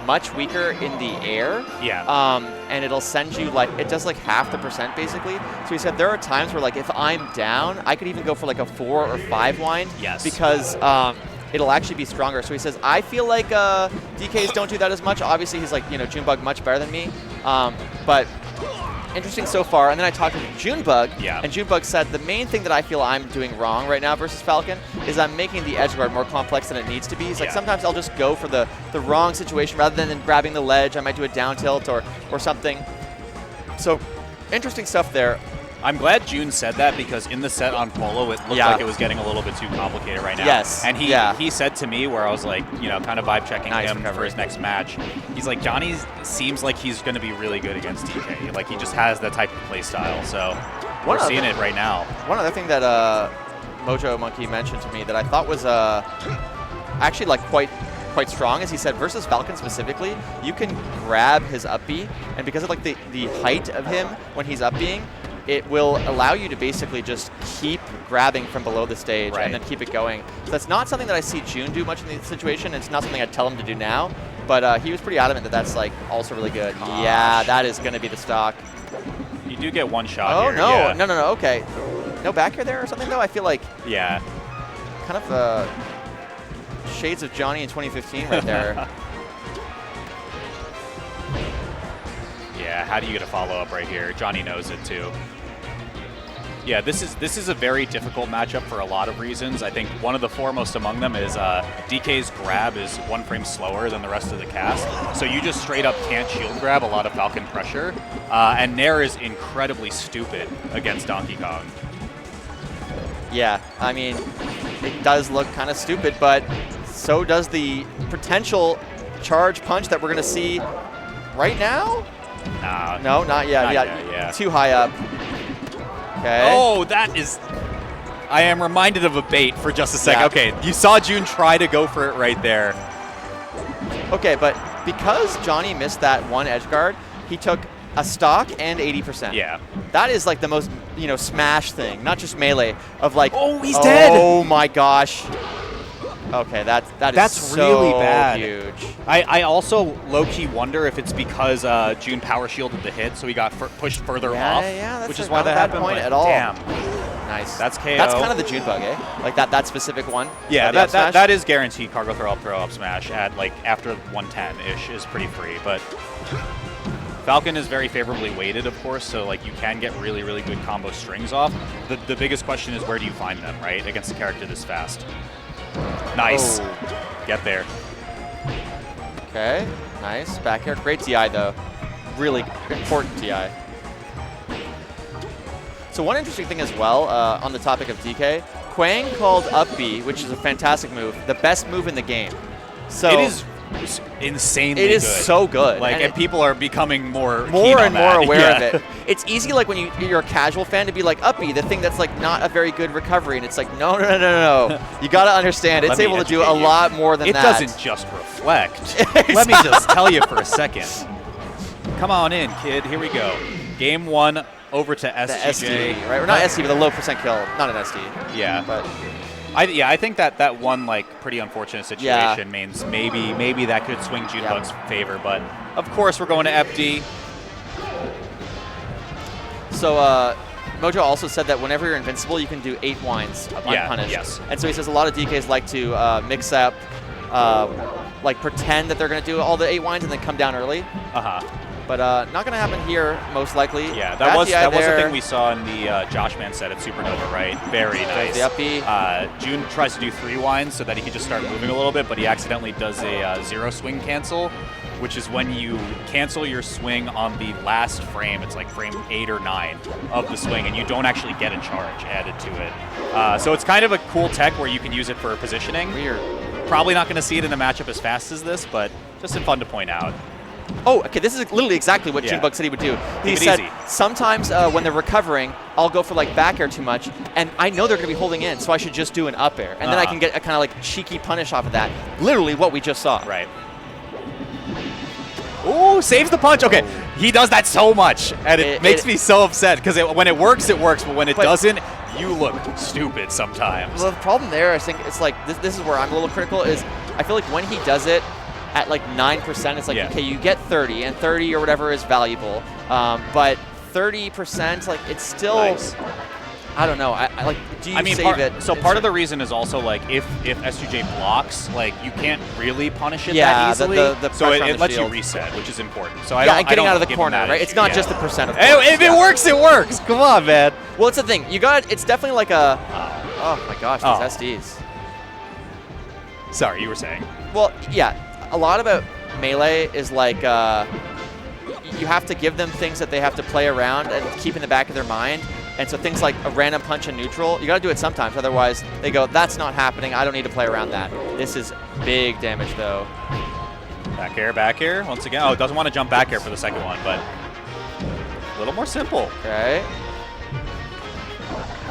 much weaker in the air. Yeah. And it'll send you like, it does like half the percent basically. So he said there are times where like if I'm down, I could even go for like a 4 or 5 wind. Yes. Because it'll actually be stronger. So he says, I feel like DKs don't do that as much. Obviously he's like, Junebug much better than me. But interesting so far. And then I talked to Junebug, and Junebug said the main thing that I feel I'm doing wrong right now versus Falcon is I'm making the edge guard more complex than it needs to be. He's like, sometimes I'll just go for the wrong situation rather than grabbing the ledge. I might do a down tilt or something. So interesting stuff there. I'm glad June said that because in the set on Polo, it looked like it was getting a little bit too complicated right now. Yes. And he said to me where I was like, kind of vibe checking him for his next match. He's like, Johnny seems like he's going to be really good against DK. Like he just has that type of play style. So we're seeing it right now. One other thing that Mojo Monkey mentioned to me that I thought was actually like quite strong is he said versus Falcon specifically, you can grab his up B, and because of like the height of him when he's up B'ing, it will allow you to basically just keep grabbing from below the stage and then keep it going. So that's not something that I see June do much in the situation. It's not something I'd tell him to do now, but he was pretty adamant that that's like also really good. Gosh. Yeah, that is going to be the stock. You do get one shot here. Oh, no. No, okay. No back air there or something, though? I feel like kind of shades of Johnny in 2015 right there. Yeah, how do you get a follow-up right here? Johnny knows it, too. Yeah, this is a very difficult matchup for a lot of reasons. I think one of the foremost among them is DK's grab is 1 frame slower than the rest of the cast. So you just straight up can't shield grab a lot of Falcon pressure. And Nair is incredibly stupid against Donkey Kong. Yeah, I mean, it does look kind of stupid, but so does the potential charge punch that we're going to see right now? No, not yet. Yeah. Too high up. Okay. Oh, that is... I am reminded of a bait for just a second. Yeah. Okay, you saw June try to go for it right there. Okay, but because Johnny missed that one edge guard, he took a stock and 80%. Yeah. That is like the most, smash thing, not just melee, of like... Oh, he's dead! Oh my gosh. Okay, that's so really bad. Huge. I also low-key wonder if it's because June power shielded the hit, so he got pushed further off, which is why that happened. Point at all. Damn. Nice. That's KO. That's kind of the Junebug, eh? Like that specific one. Yeah, that is guaranteed cargo throw up smash at like after 110-ish is pretty free, but Falcon is very favorably weighted, of course, so like you can get really, really good combo strings off. The biggest question is where do you find them, right, against a character this fast? Nice. Oh. Get there. Okay, nice. Back air. Great TI, though. Really important TI. So one interesting thing as well, on the topic of DK, Kwang called up B, which is a fantastic move, the best move in the game. So it is insanely good. It is so good. Like, and people are becoming more and more aware of it. It's easy, like, when you're a casual fan to be like, up B, the thing that's, like, not a very good recovery. And it's like, no. You got to understand, it's able to do a lot more than that. It doesn't just reflect. Let me just tell you for a second. Come on in, kid. Here we go. Game 1 over to S2J. The SD, right? Or not SD, but a low percent kill. Not an SD. Yeah. But I think that one like pretty unfortunate situation means maybe that could swing Junebug's favor, but of course we're going to FD. So Mojo also said that whenever you're invincible, you can do 8 winds unpunished. Yes. And so he says a lot of DKs like to mix up, like pretend that they're going to do all the 8 winds and then come down early. But not going to happen here, most likely. Yeah, that was a thing we saw in the Josh Man set at Supernova, right? Very nice. The up B. June tries to do 3 winds so that he can just start moving a little bit, but he accidentally does a 0 swing cancel, which is when you cancel your swing on the last frame. It's like frame 8 or 9 of the swing, and you don't actually get a charge added to it. So it's kind of a cool tech where you can use it for positioning. Weird. Probably not going to see it in a matchup as fast as this, but just fun to point out. Oh, okay, this is literally exactly what Junebug said he would do. He said, sometimes when they're recovering, I'll go for like back air too much, and I know they're going to be holding in, so I should just do an up air. And then I can get a kind of like cheeky punish off of that. Literally what we just saw. Right. Ooh, saves the punch. Okay, he does that so much, and it makes me so upset, because when it works, but when it doesn't, you look stupid sometimes. Well, the problem there, I think, it's like, this is where I'm a little critical, is I feel like when he does it, at like 9%, it's like, Yeah. okay, you get 30, and 30 or whatever is valuable. But 30%, like, it's still, Nice. I don't know. I like, do you save part, it? So part of the reason is also like if S2J blocks, like you can't really punish it Yeah, that easily. the so pressure on it the lets you shield. reset, which is important. So I Yeah, don't, and getting I don't out of the give him corner, that right? It's issue, not yeah. just the percent of If points, it works, it works. Come on, man. Well, it's the thing. You got, it's definitely like a, oh my gosh, these SDs. Sorry, you were saying. Well, yeah, a lot about Melee is like, you have to give them things that they have to play around and keep in the back of their mind. And so things like a random punch in neutral, you got to do it sometimes. Otherwise, they go, that's not happening. I don't need to play around that. This is big damage, though. Back air, once again. Oh, it doesn't want to jump back air for the second one, but a little more simple. Okay.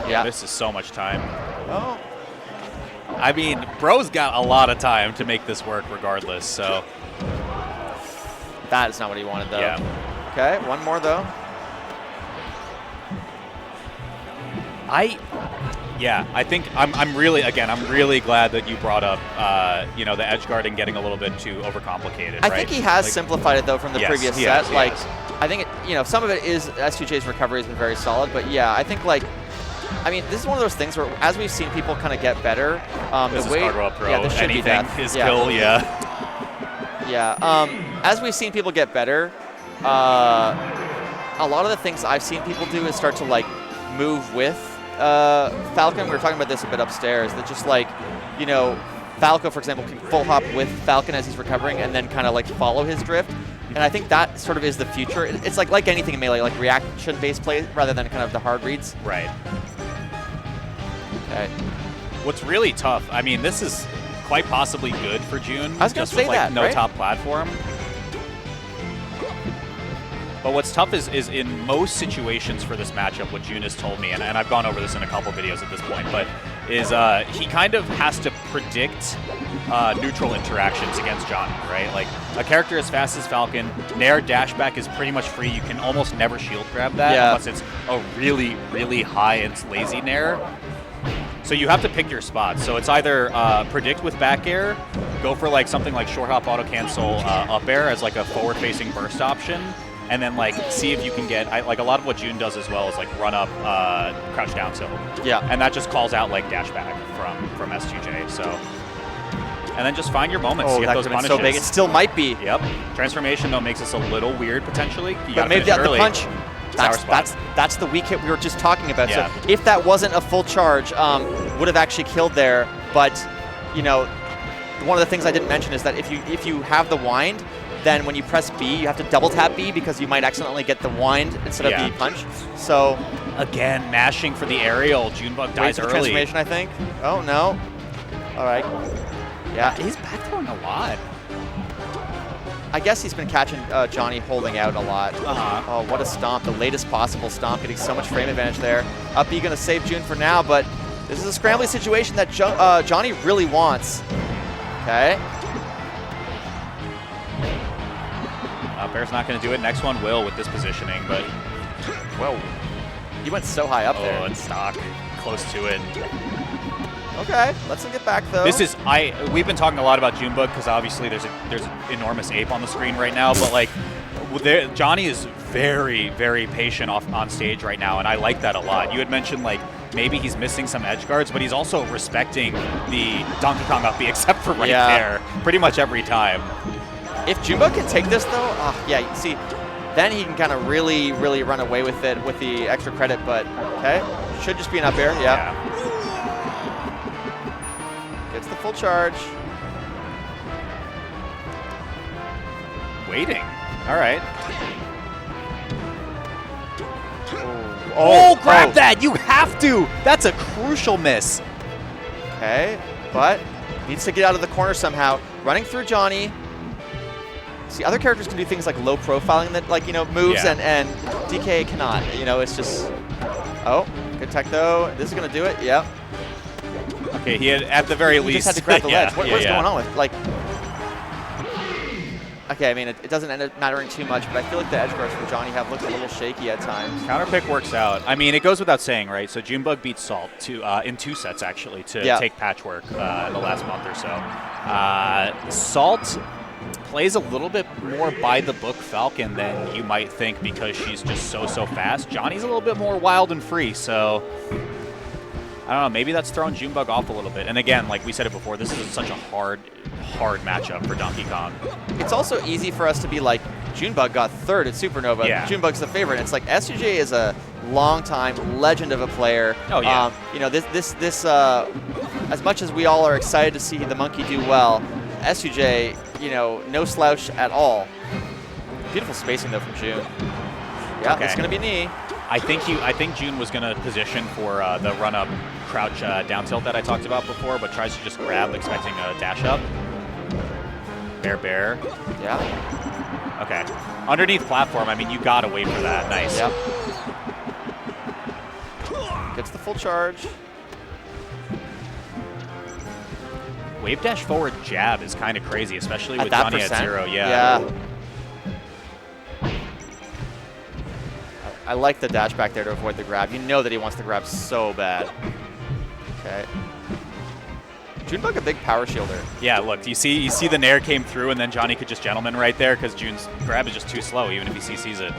Yeah. This is so much time. Oh. I mean, bro's got a lot of time to make this work regardless, so. That is not what he wanted, though. Yeah. Okay, one more, though. I think I'm really glad that you brought up, the edge guarding getting a little bit too overcomplicated. I think he has simplified it though from the previous set. I think some of it is S2J's recovery has been very solid, but yeah, I think this is one of those things where as we've seen people kind of get better, this the way is Pro. Yeah, this should Anything be death. is kill. Yeah. Yeah. As we've seen people get better, a lot of the things I've seen people do is start to like move with Falcon. We were talking about this a bit upstairs. That just like, Falco, for example, can full hop with Falcon as he's recovering and then kind of like follow his drift. And I think that sort of is the future. It's like anything in Melee, like reaction-based play rather than kind of the hard reads. Right. Okay. What's really tough, I mean, this is quite possibly good for June. I was going to say with, that, no right? top platform. But what's tough is in most situations for this matchup, what June has told me, and I've gone over this in a couple videos at this point, but is he kind of has to predict neutral interactions against Johnny, right? Like a character as fast as Falcon, Nair dashback is pretty much free. You can almost never shield grab that unless it's a really, really high and lazy Nair. So you have to pick your spots. So it's either predict with back air, go for like something like short hop auto cancel up air as like a forward facing burst option, and then like see if you can get like a lot of what June does as well is like run up crouch down tilt. Yeah. And that just calls out like dash back from S2J. So and then just find your moments to get those punishes. So big. It still might be. Yep. Transformation though makes this a little weird potentially. You but maybe the punch. That's That's the weak hit we were just talking about. Yeah. So if that wasn't a full charge, would have actually killed there. But one of the things I didn't mention is that if you have the wind, then when you press B, you have to double tap B because you might accidentally get the wind instead of the punch. So again, mashing for the aerial. Junebug dies early. Transformation, I think. Oh no. All right. Yeah. He's back throwing a lot. I guess he's been catching Johnny holding out a lot. Oh, what a stomp. The latest possible stomp, getting so much frame advantage there. Up B going to save June for now, but this is a scrambly situation that Johnny really wants. Okay. Up air's not going to do it. Next one will with this positioning, but... Whoa. He went so high up there. Oh, it's stock. Close to it. Okay, let's get back though. This is we've been talking a lot about Junebug because obviously there's enormous ape on the screen right now, but like Johnny is very, very patient on stage right now, and I like that a lot. You had mentioned like maybe he's missing some edge guards, but he's also respecting the Donkey Kong up B except for right there pretty much every time. If Junebug can take this though, you see, then he can kind of really, really run away with it with the extra credit, but okay. Should just be an up air, yeah. Gets the full charge. Waiting. All right. Grab that! You have to! That's a crucial miss. Okay, but needs to get out of the corner somehow. Running through Johnny. See, other characters can do things like low profiling that, like, moves, and DK cannot. It's just... Oh, good tech though. This is going to do it. Yep. Okay, he had, at the very least... He just had to grab the ledge. What is going on with, like... Okay, I mean, it doesn't end up mattering too much, but I feel like the edge guards for Johnny have looked a little shaky at times. Counter pick works out. I mean, it goes without saying, right? So Junebug beat Salt in 2 sets, actually, to take Patchwork in the last month or so. Salt plays a little bit more by the book Falcon than you might think because she's just so fast. Johnny's a little bit more wild and free, so I don't know, maybe that's throwing Junebug off a little bit. And again, like we said it before, this is such a hard matchup for Donkey Kong. It's also easy for us to be like, Junebug got third at Supernova. Yeah. Junebug's the favorite. It's like S2J is a long-time legend of a player. Oh yeah. You know, this as much as we all are excited to see the monkey do well, S2J, you know, no slouch at all. Beautiful spacing though from June. Yeah, Okay. it's gonna be knee. I think June was going to position for the run-up crouch down tilt that I talked about before, but tries to just grab, expecting a dash up. Bear. Yeah. Okay. Underneath platform, I mean, you got to wait for that. Nice. Yep. Gets the full charge. Wave dash forward jab is kind of crazy, especially with that Johnny percent? at 0. Yeah. I like the dash back there to avoid the grab. You know that he wants the grab so bad. Okay. Junebug a big power shielder. Yeah, look, you see the nair came through, and then Johnny could just gentleman right there because June's grab is just too slow, even if he CCs it.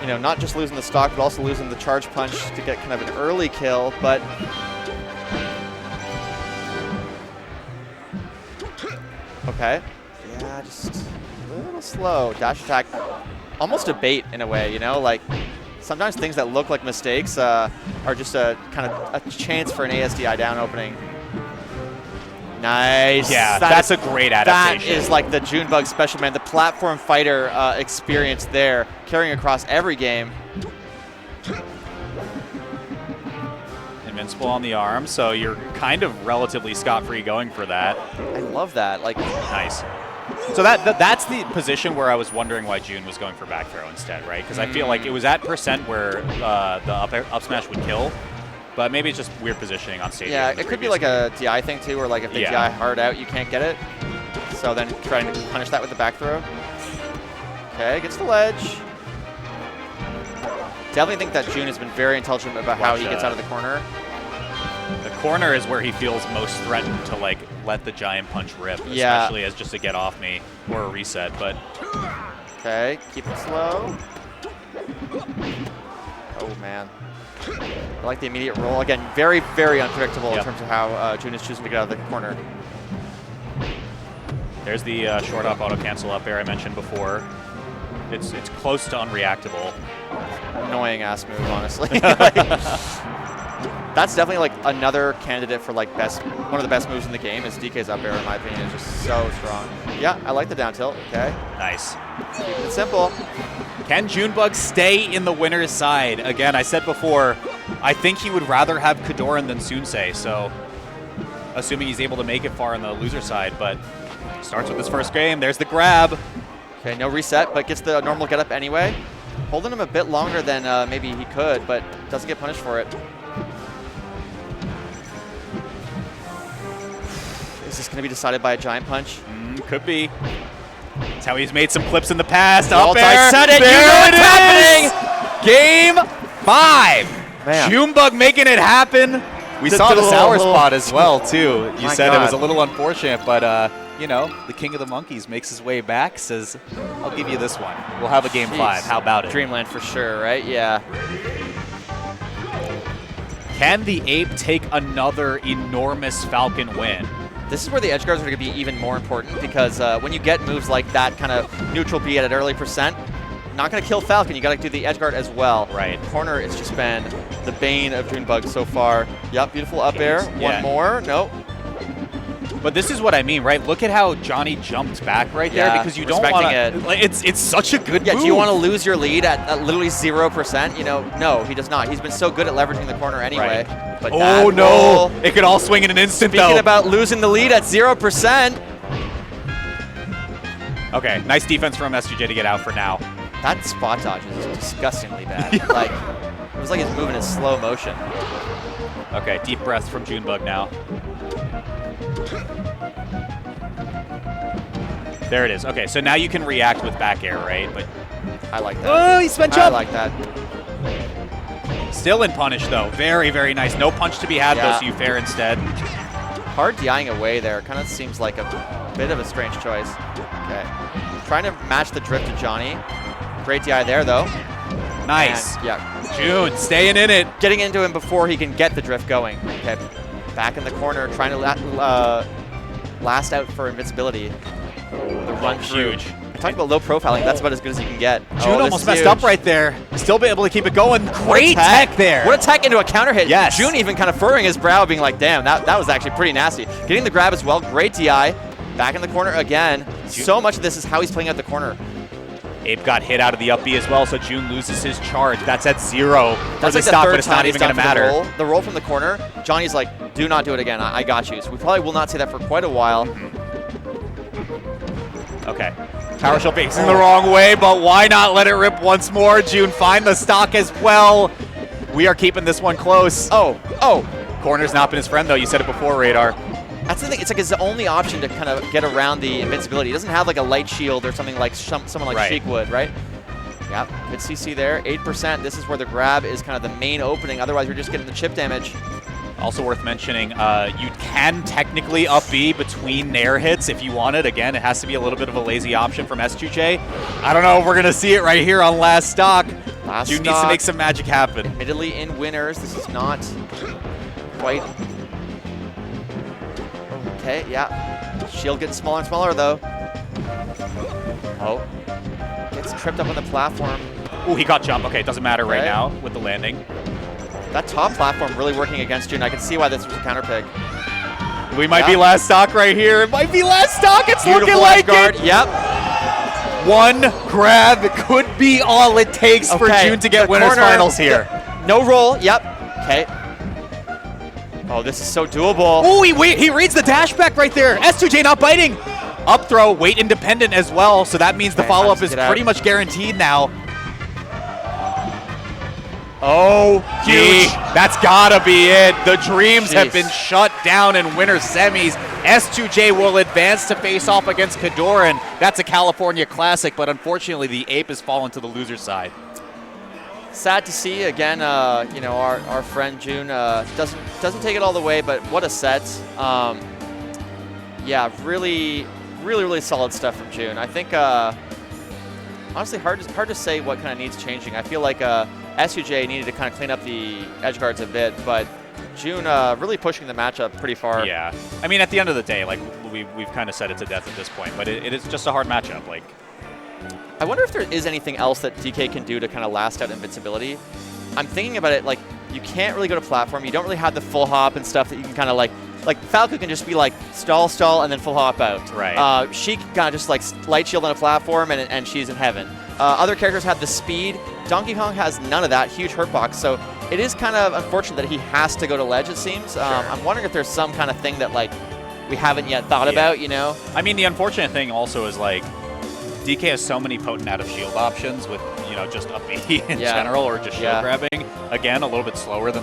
You know, not just losing the stock, but also losing the charge punch to get kind of an early kill, but okay. Yeah, just a little slow. Dash attack, almost a bait in a way, you know? Like, sometimes things that look like mistakes are just a kind of a chance for an ASDI down opening. Nice. Yeah, that's a great adaptation. That is like the Junebug special, man. The platform fighter experience there, carrying across every game. Invincible on the arm, so you're kind of relatively scot-free going for that. I love that. Like, nice. So that's the position where I was wondering why June was going for back throw instead, right? Because I feel like it was at percent where the up smash would kill, but maybe it's just weird positioning on stage. yeah, it could be like a DI thing too, where like if they DI hard out, you can't get it. So then trying to punish that with the back throw. Okay, gets the ledge. Definitely think that June has been very intelligent about how he gets out of the corner. The corner is where he feels most threatened to like let the giant punch rip, especially as just a get off me or a reset. But okay, keep it slow. Oh man, I like the immediate roll again. Very, very unpredictable in terms of how June is choosing to get out of the corner. There's the short up auto cancel up air I mentioned before. It's close to unreactable. Annoying ass move, honestly. That's definitely like another candidate for like one of the best moves in the game is DK's up air, in my opinion. It's just so strong. Yeah, I like the down tilt. Okay. Nice. Keep it simple. Can Junebug stay in the winner's side? Again, I said before, I think he would rather have Kadoran than Sunsei, so assuming he's able to make it far on the loser side, but starts with his first game. There's the grab. Okay, no reset, but gets the normal get up anyway. Holding him a bit longer than maybe he could, but doesn't get punished for it. Is this going to be decided by a giant punch? Could be. That's how he's made some clips in the past. Up Up air. I said it. There You know it what's is. Game 5. Man. Junebug making it happen. We saw the sour spot as well, too. You said it was a little unfortunate, but, you know, the king of the monkeys makes his way back, says, I'll give you this one. We'll have a game 5. How about it? Dreamland for sure, right? Yeah. Can the Ape take another enormous Falcon win? This is where the edge guards are going to be even more important because when you get moves like that kind of neutral B at an early percent, not going to kill Falcon. You got to do the edge guard as well. Right. Corner has just been the bane of Junebug so far. Yep, beautiful up air. One more. Nope. But this is what I mean, right? Look at how Johnny jumped back right there because you don't want to. It's such a good move. Do you want to lose your lead at literally 0%? You know, no, he does not. He's been so good at leveraging the corner anyway. Right. But oh no! It could all swing in an instant. Speaking about losing the lead at 0%. Okay, nice defense from S2J to get out for now. That spot dodge is disgustingly bad. Like, it was like he's moving in slow motion. Okay, deep breath from Junebug now. There it is. Okay, so now you can react with back air, right? But I like that. Oh, he spent jump. I like that. Still in punish, though. Very, very nice. No punch to be had, though, so you fair instead. hard DIing away there. Kind of seems like a bit of a strange choice. Okay. Trying to match the drift to Johnny. Great DI there, though. Nice. And, yeah. June staying in it. Getting into him before he can get the drift going. Okay. Back in the corner, trying to last out for invincibility. The run through. Huge. I talked about low profiling. That's about as good as you can get. June almost messed up right there. Still be able to keep it going. Great tech there. What a tech into a counter hit. Yes. June even kind of furrowing his brow, being like, damn, that was actually pretty nasty. Getting the grab as well. Great DI. Back in the corner again. So much of this is how he's playing out the corner. Abe got hit out of the up B as well, so June loses his charge. That's at 0 for That's the like stock, the but third it's not time even going to matter. The roll from the corner, Johnny's like, do not do it again. I got you. So we probably will not see that for quite a while. Okay. Power shell facing the wrong way, but why not let it rip once more? June find the stock as well. We are keeping this one close. Oh. Corner's not been his friend, though. You said it before, Radar. That's the thing. It's like his only option to kind of get around the invincibility. He doesn't have like a light shield or something like someone like Sheik would, right? Yep. Good CC there. 8%. This is where the grab is kind of the main opening. Otherwise, you're just getting the chip damage. Also worth mentioning, you can technically up B between nair hits if you want it. Again, it has to be a little bit of a lazy option from S2J. I don't know if we're going to see it right here on last stock. June needs to make some magic happen. Admittedly in winners, this is not quite... Okay, yeah. Shield getting smaller and smaller, though. Oh. Gets tripped up on the platform. Ooh, he got jump. Okay, it doesn't matter right Okay. now with the landing. That top platform really working against June. I can see why this was a counter pick. We might be last stock right here. It might be last stock. It's Beautiful looking like guard. it. Yep. One grab could be all it takes for June to get winners finals here. No roll. Yep. Okay. Oh, this is so doable. Oh, he reads the dash back right there. S2J not biting. Up throw, weight independent as well, so that means the follow-up is pretty much guaranteed now. Oh, huge. That's gotta be it. The dreams have been shut down in winter semis. S2J will advance to face off against Kadoran. That's a California classic, but unfortunately the Ape has fallen to the loser side. Sad to see. Again, you know, our friend June doesn't take it all the way, but what a set. Yeah, really solid stuff from June. I think, honestly, hard to say what kind of needs changing. I feel like S2J needed to kind of clean up the edge guards a bit, but June really pushing the matchup pretty far. Yeah, I mean, at the end of the day, like we've kind of said it to death at this point, but it is just a hard matchup. Like, I wonder if there is anything else that DK can do to kind of last out invincibility. I'm thinking about it, like, you can't really go to platform. You don't really have the full hop and stuff that you can kind of like Falcon can just be like stall, and then full hop out. Right. Sheik kind of just like light shield on a platform and she's in heaven. Other characters have the speed. Donkey Kong has none of that, huge hurt box. So it is kind of unfortunate that he has to go to ledge, it seems. Sure. I'm wondering if there's some kind of thing that like we haven't yet thought about, you know? I mean, the unfortunate thing also is like DK has so many potent out of shield options with, you know, just up B in general or just shield grabbing. Again, a little bit slower than